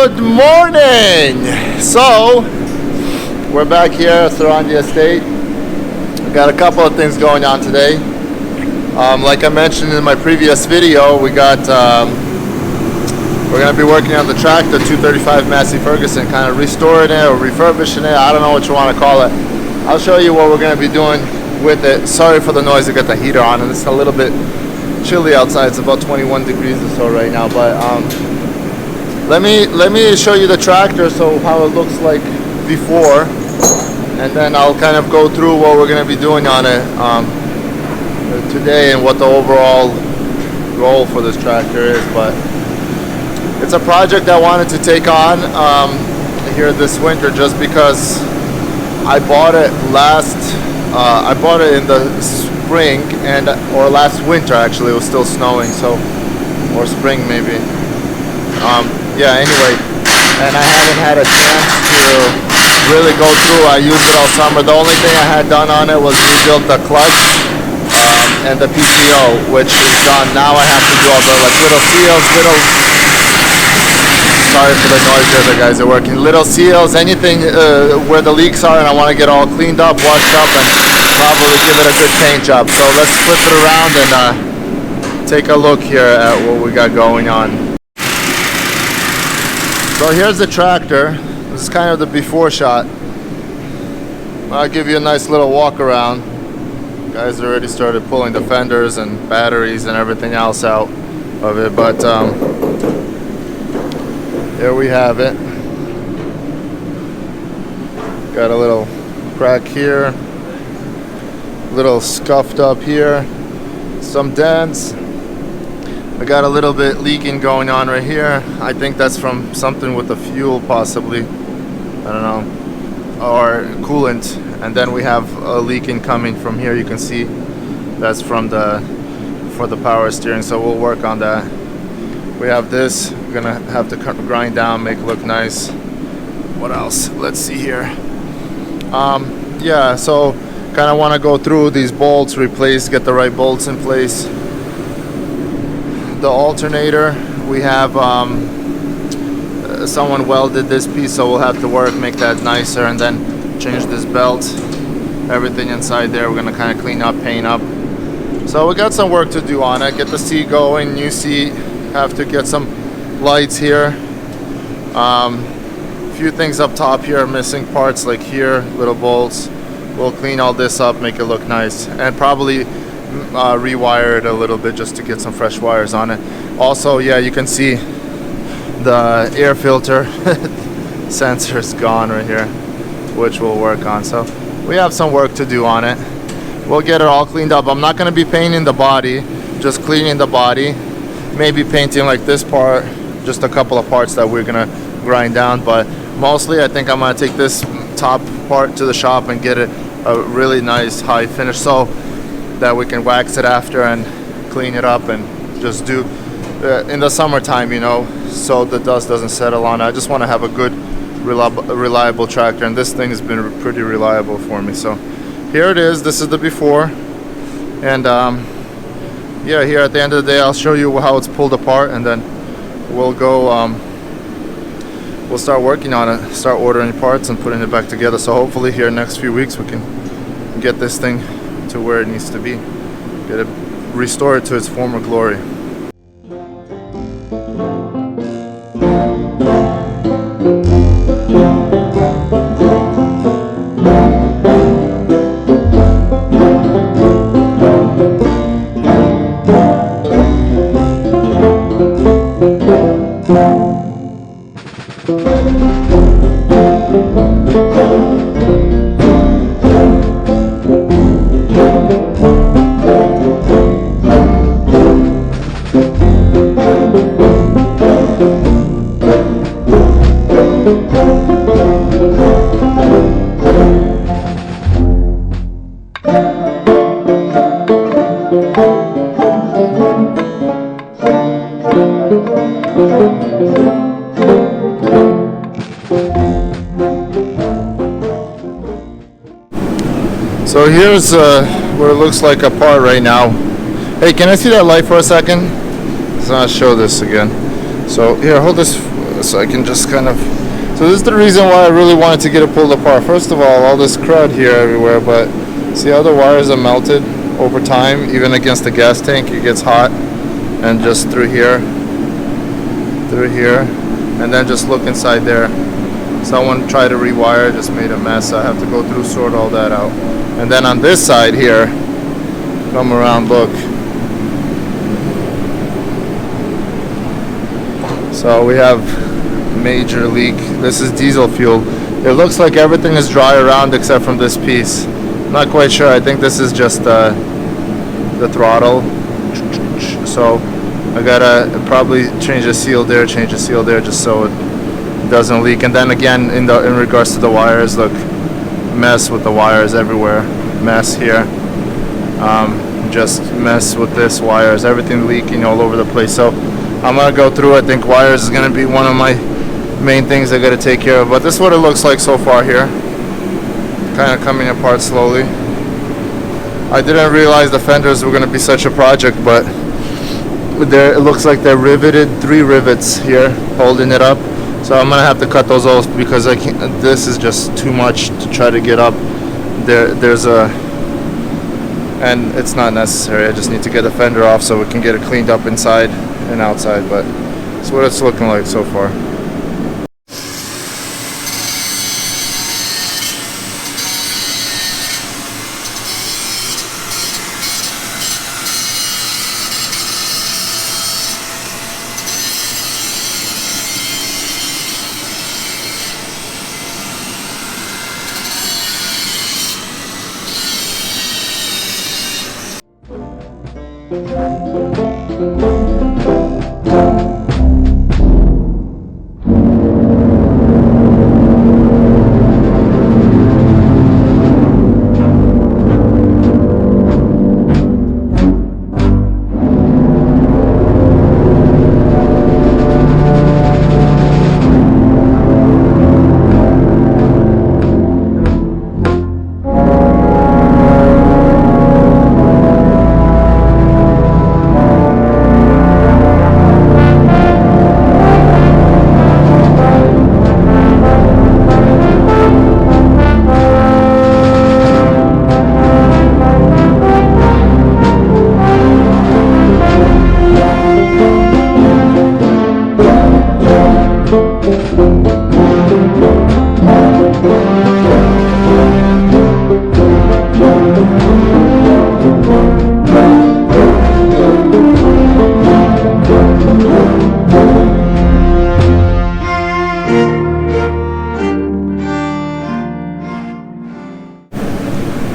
Good morning! So, we're back here at the estate. We got a couple of things going on today. Like I mentioned in my previous video, we're going to be working on the tractor, 235 Massey Ferguson, kind of restoring it or refurbishing it. I don't know what you want to call it. I'll show you what we're going to be doing with it. Sorry for the noise, I got the heater on and it's a little bit chilly outside. It's about 21 degrees or so right now, but let me show you the tractor, so how it looks like before, and then I'll kind of go through what we're going to be doing on it today and what the overall goal for this tractor is. But it's a project I wanted to take on here this winter, just because I bought it I bought it in the spring or last winter actually. It was still snowing, so, or spring maybe. Yeah, anyway, and I haven't had a chance to really go through. I used it all summer. The only thing I had done on it was rebuilt the clutch and the PTO, which is done. Now I have to do all the little seals, sorry for the noise there, the guys are working. Little seals, anything where the leaks are, and I want to get all cleaned up, washed up, and probably give it a good paint job. So let's flip it around and take a look here at what we got going on. So here's the tractor. This is kind of the before shot. I'll give you a nice little walk around. Guys already started pulling the fenders and batteries and everything else out of it, but here we have it. Got a little crack here, little scuffed up here, some dents. I got a little bit leaking going on right here. I think that's from something with the fuel possibly, I don't know, or coolant. And then we have a leaking coming from here. You can see that's from for the power steering, so we'll work on that. We have this, we're gonna have to grind down, make it look nice. What else? Let's see here. Yeah, so kind of want to go through these bolts, get the right bolts in place. The alternator, we have someone welded this piece, so we'll have to make that nicer, and then change this belt. Everything inside there we're gonna kind of clean up, paint up. So we got some work to do on it. Get the seat going, new seat. Have to get some lights here. Few things up top here, missing parts like here, little bolts. We'll clean all this up, make it look nice, and probably rewire it a little bit just to get some fresh wires on it. Also, yeah, you can see the air filter sensor is gone right here, which we'll work on. So we have some work to do on it. We'll get it all cleaned up. I'm not going to be painting the body, just cleaning the body, maybe painting like this part, just a couple of parts that we're going to grind down, but mostly I think I'm going to take this top part to the shop and get it a really nice high finish, so that we can wax it after and clean it up and just do in the summertime, you know, so the dust doesn't settle on it. I just want to have a good reliable tractor, and this thing has been pretty reliable for me. So here it is. This is the before, and yeah, here at the end of the day I'll show you how it's pulled apart, and then we'll go we'll start working on it, start ordering parts and putting it back together. So hopefully here next few weeks we can get this thing to where it needs to be, get it restored to its former glory. So here's what it looks like apart right now. Hey, can I see that light for a second? Let's not show this again. So here, hold this so I can just kind of. So this is the reason why I really wanted to get it pulled apart. First of all this crud here everywhere, but see how the wires are melted over time, even against the gas tank. It gets hot, and just through here, and then just look inside there. Someone tried to rewire, just made a mess. I have to go through, sort all that out. And then on this side here, come around, look. So we have major leak. This is diesel fuel. It looks like everything is dry around except from this piece. Not quite sure. I think this is just the throttle. So I gotta probably change the seal there, just so it doesn't leak. And then again, in regards to the wires, look, mess with the wires everywhere. Mess here. Just mess with this wires. Everything leaking all over the place. So I'm gonna go through. I think wires is gonna be one of my main things I gotta take care of. But this is what it looks like so far here. Kind of coming apart slowly. I didn't realize the fenders were gonna be such a project, but it looks like they're riveted. 3 rivets here holding it up. So I'm gonna have to cut those off because I can't. This is just too much to try to get up. And it's not necessary. I just need to get the fender off so we can get it cleaned up inside and outside. But that's what it's looking like so far.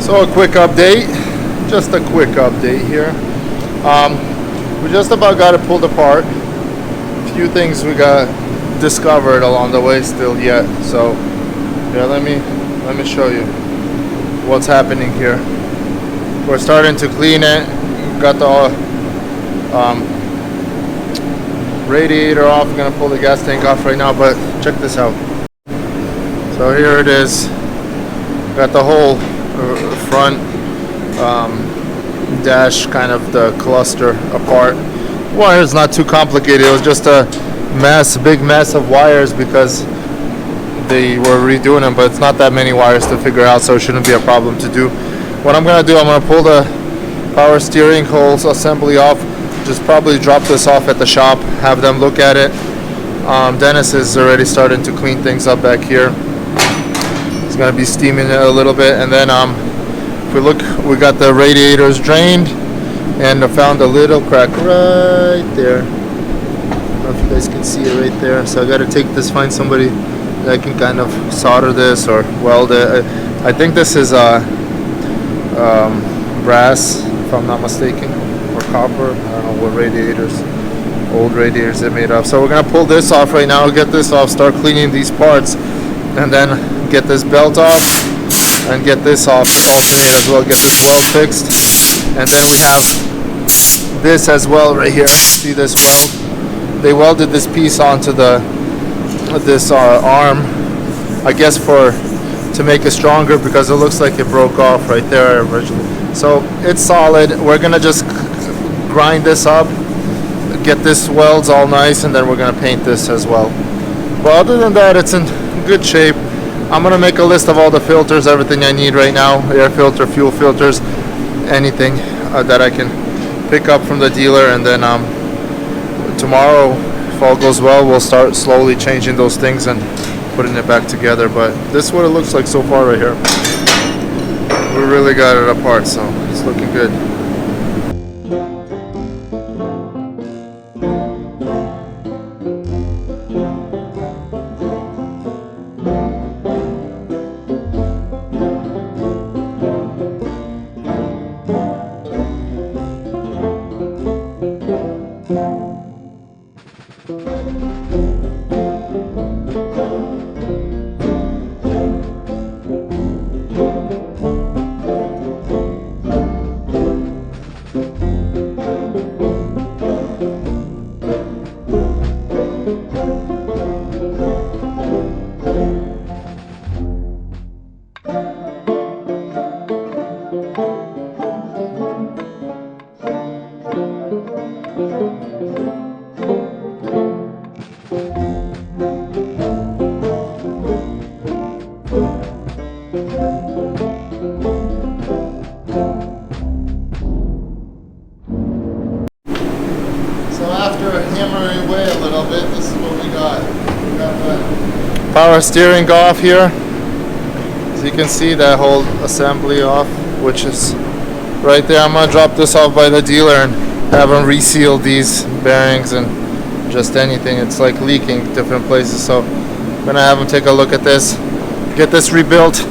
So a quick update, just a quick update here. We just about got it pulled apart. A few things we got discovered along the way still yet. So yeah, let me show you what's happening here. We're starting to clean it. Got the radiator off. I'm gonna pull the gas tank off right now, but check this out. So here it is. Got the whole front dash, kind of the cluster apart. Wire's not too complicated. It was just a big mess of wires because they were redoing them, but it's not that many wires to figure out, so it shouldn't be a problem to do. What I'm gonna do, I'm gonna pull the power steering holes assembly off. Just probably drop this off at the shop, have them look at it. Dennis is already starting to clean things up back here. It's gonna be steaming it a little bit, and then if we look, we got the radiators drained, and I found a little crack right there. I don't know if you guys can see it right there. So I gotta take this, find somebody that can kind of solder this or weld it. I think this is brass, if I'm not mistaken, or copper. I don't know what radiators, old radiators they're made of. So we're gonna pull this off right now, get this off, start cleaning these parts, and then get this belt off and get this off, alternate as well, get this weld fixed. And then we have this as well right here. See this weld? They welded this piece onto this arm, I guess to make it stronger, because it looks like it broke off right there originally. So it's solid. We're gonna just grind this up, get this welds all nice, and then we're gonna paint this as well. But other than that, it's in good shape. I'm gonna make a list of all the filters, everything I need right now, air filter, fuel filters, anything that I can pick up from the dealer, and then tomorrow, if all goes well, we'll start slowly changing those things and putting it back together. But this is what it looks like so far right here. We really got it apart, so it's looking good. Hammering away a little bit, this is what we got. We got the power steering off here. As you can see, that whole assembly off, which is right there. I'm gonna drop this off by the dealer and have them reseal these bearings and just anything. It's like leaking different places, so I'm gonna have them take a look at this, get this rebuilt.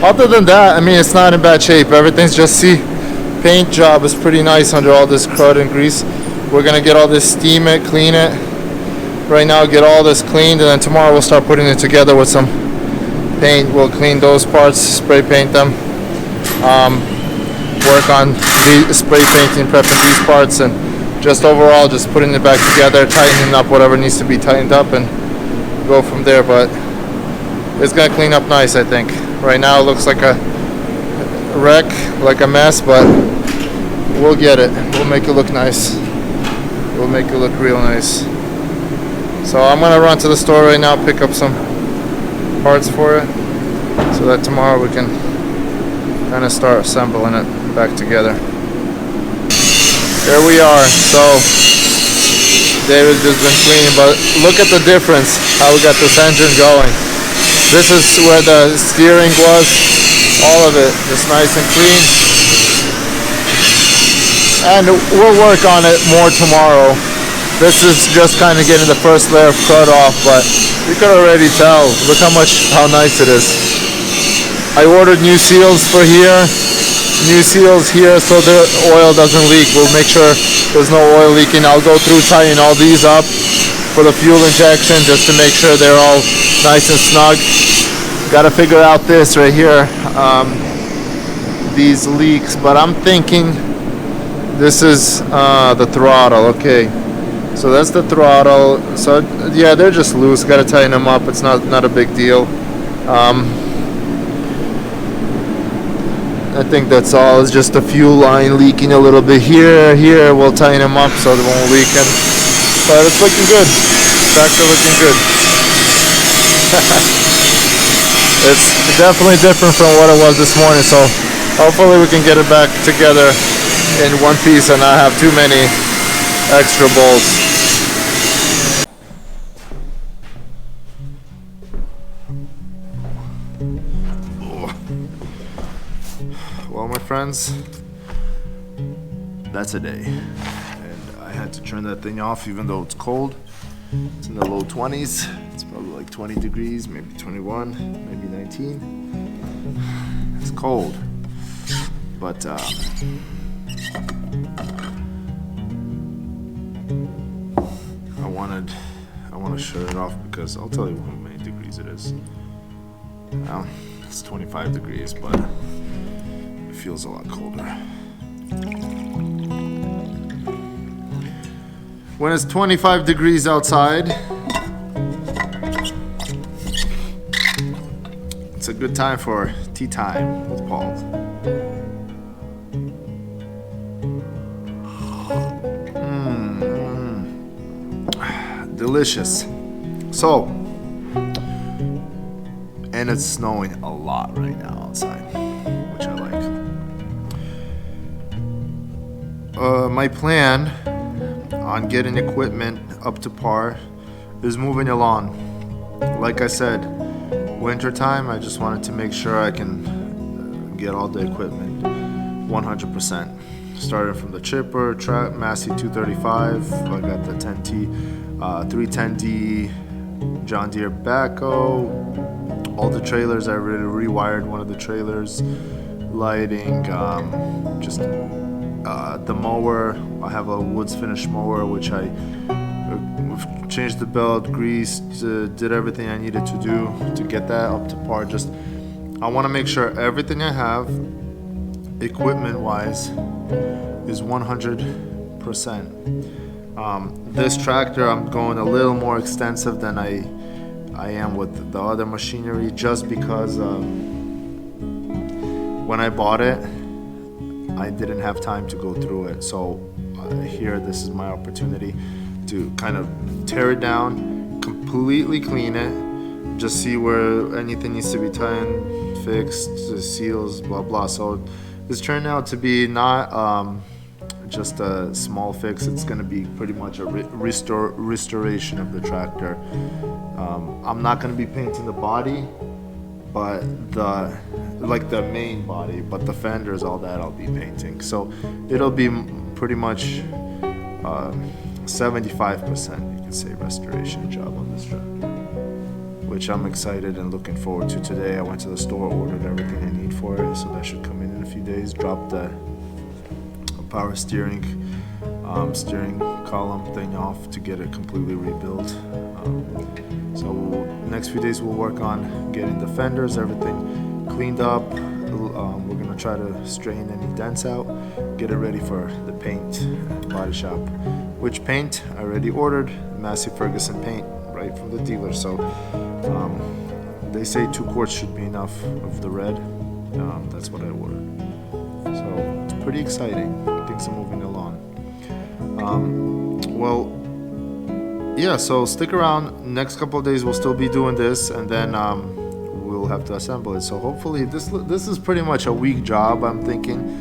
Other than that, I mean, it's not in bad shape. Everything's just, see, paint job is pretty nice under all this crud and grease. We're gonna get all this, steam it, clean it. Right now, get all this cleaned, and then tomorrow we'll start putting it together with some paint. We'll clean those parts, spray paint them, work on the spray painting, prepping these parts, and just overall just putting it back together, tightening up whatever needs to be tightened up, and go from there. But it's gonna clean up nice, I think. Right now it looks like a wreck, like a mess, but we'll get it. We'll make it look nice. We'll make it look real nice. So I'm gonna run to the store right now, pick up some parts for it, so that tomorrow we can kind of start assembling it back together. There we are. So David's just been cleaning, but look at the difference, how we got this engine going. This is where the steering was, all of it, just nice and clean. And we'll work on it more tomorrow. This is just kind of getting the first layer of crud off, but you can already tell, look how nice it is. I ordered new seals for here, new seals here, so the oil doesn't leak. We'll make sure there's no oil leaking. I'll go through tying all these up for the fuel injection, just to make sure they're all nice and snug. Got to figure out this right here, these leaks, but I'm thinking this is the throttle. Okay, so that's the throttle. So yeah, they're just loose. Got to tighten them up. It's not a big deal. I think that's all. It's just the fuel line leaking a little bit here. Here we'll tighten them up so they won't leak. But it's looking good. Tractor looking good. It's definitely different from what it was this morning. So hopefully we can get it back together in one piece and not have too many extra bolts. Well, my friends, that's a day, and I had to turn that thing off even though it's cold. It's in the low 20s. It's probably like 20 degrees, maybe 21, maybe 19. It's cold, but I want to shut it off because I'll tell you how many degrees it is. It's 25 degrees, but it feels a lot colder. When it's 25 degrees outside, it's a good time for tea time with Paul. Delicious. So, and it's snowing a lot right now outside, which I like. My plan on getting equipment up to par is moving along. Like I said, winter time, I just wanted to make sure I can get all the equipment 100%. Started from the chipper, Massey 235, I got the 10T, 310D, John Deere backhoe, all the trailers. I already rewired one of the trailers, lighting, just the mower. I have a woods finish mower, which I changed the belt, greased, did everything I needed to do to get that up to par. Just I want to make sure everything I have, equipment wise, is 100%. This tractor, I'm going a little more extensive than I am with the other machinery, just because when I bought it, I didn't have time to go through it. So here, this is my opportunity to kind of tear it down, completely clean it, just see where anything needs to be tightened, fixed, the seals, blah blah. So this turned out to be not just a small fix. It's going to be pretty much a restoration of the tractor. I'm not going to be painting the body, but the main body, but the fenders, all that I'll be painting. So it'll be pretty much 75%, you can say, restoration job on this tractor, which I'm excited and looking forward to. Today I went to the store, ordered everything I need for it, so that should come in a few days. Dropped the power steering column thing off to get it completely rebuilt. So next few days we'll work on getting the fenders, everything cleaned up. We're gonna try to strain any dents out, get it ready for the paint body shop. Which paint I already ordered, Massey Ferguson paint right from the dealer. So they say 2 quarts should be enough of the red. That's what I ordered. So it's pretty exciting. Things are moving along. Yeah, so stick around. Next couple of days we'll still be doing this, and then we'll have to assemble it. So hopefully this is pretty much a week job, I'm thinking.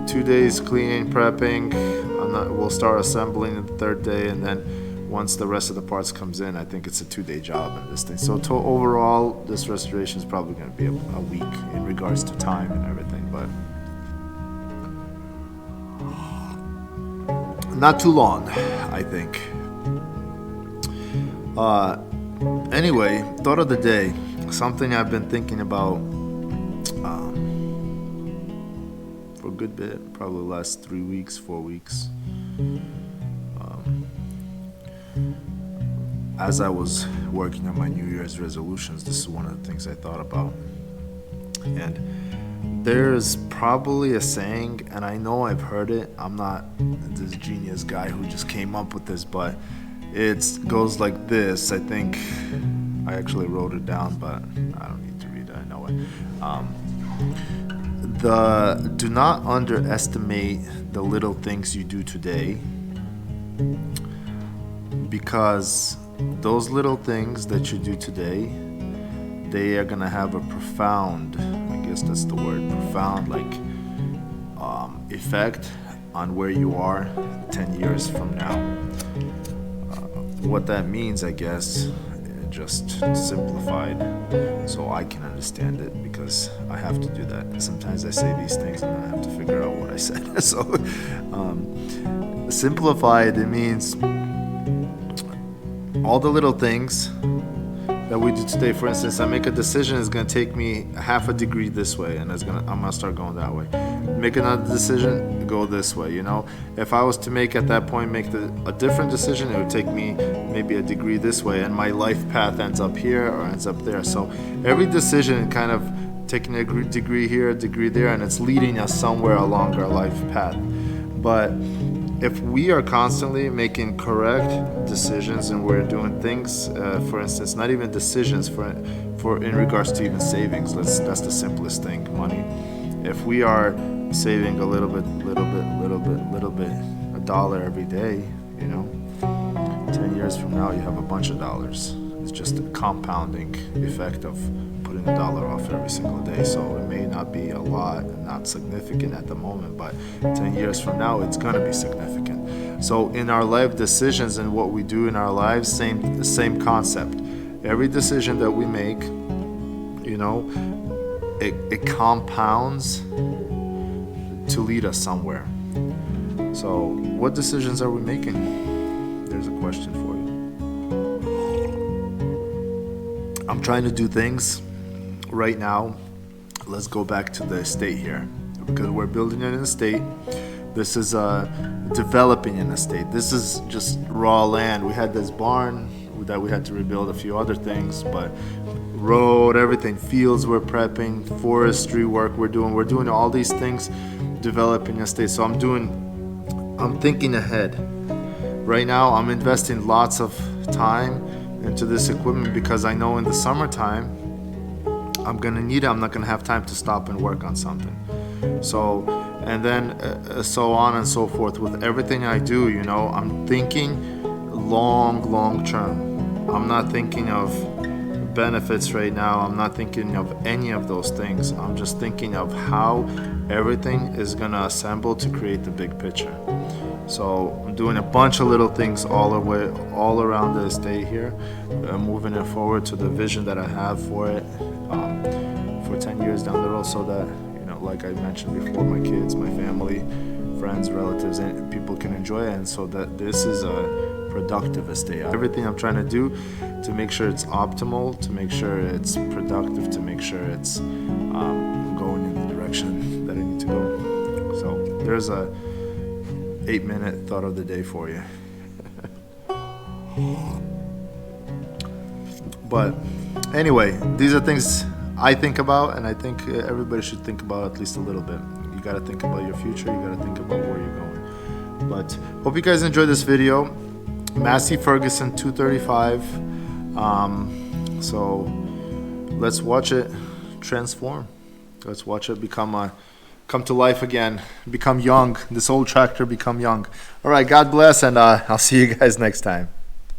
2 days cleaning, prepping, and we'll start assembling the 3rd day, and then once the rest of the parts comes in, I think it's a 2-day job in this thing. So overall, this restoration is probably going to be a week in regards to time and everything, but not too long, I think. Anyway, thought of the day, something I've been thinking about for a good bit, probably the last 3 weeks, 4 weeks. As I was working on my New Year's resolutions, this is one of the things I thought about. And there's probably a saying, and I know I've heard it, I'm not this genius guy who just came up with this, but it goes like this. I think I actually wrote it down, but I don't need to read it, I know it. Do not underestimate the little things you do today, because those little things that you do today, they are gonna have a profound, I guess that's the word, profound, effect on where you are 10 years from now. What that means, I guess, just simplified so I can understand it, because I have to do that. Sometimes I say these things and then I have to figure out what I said. So simplified, it means all the little things that we do today. For instance, I make a decision, it's going to take me half a degree this way, and I'm going to start going that way. Make another decision, go this way, you know. If I was to make at that point, a different decision, it would take me maybe a degree this way, and my life path ends up here or ends up there. So every decision kind of taking a degree here, a degree there, and it's leading us somewhere along our life path. But if we are constantly making correct decisions and we're doing things, for instance, not even decisions for in regards to even savings, that's the simplest thing, money. If we are saving a little bit, $1 every day, you know, 10 years from now you have a bunch of dollars. it's just a compounding effect of putting $1 off every single day. So it may not be a lot, not significant at the moment, but 10 years from now, it's gonna be significant. So in our life decisions and what we do in our lives, same concept. Every decision that we make, you know, it compounds to lead us somewhere. So what decisions are we making? There's a question for you. I'm trying to do things right now. Let's go back to the estate here, because we're building an estate. This is developing an estate. This is just raw land. We had this barn that we had to rebuild, a few other things, but road, everything, fields we're prepping, forestry work we're doing all these things, developing an estate. So I'm thinking ahead. Right now I'm investing lots of time into this equipment because I know in the summertime I'm gonna need it. I'm not gonna have time to stop and work on something. So, and then so on and so forth. With everything I do, you know, I'm thinking long term. I'm not thinking of benefits right now. I'm not thinking of any of those things. I'm just thinking of how everything is gonna assemble to create the big picture. So I'm doing a bunch of little things all around the estate here, moving it forward to the vision that I have for it for 10 years down the road, so that, you know, like I mentioned before, my kids, my family, friends, relatives, and people can enjoy it, and so that this is a productive estate. Everything I'm trying to do to make sure it's optimal, to make sure it's productive, to make sure it's going in the direction that I need to go. So there's a 8-minute thought of the day for you. But anyway, these are things I think about, and I think everybody should think about at least a little bit. You got to think about your future. You got to think about where you're going. But hope you guys enjoyed this video. Massey Ferguson 235. So let's watch it transform. Let's watch it come to life again, become young. This old tractor become young. All right, God bless, and I'll see you guys next time.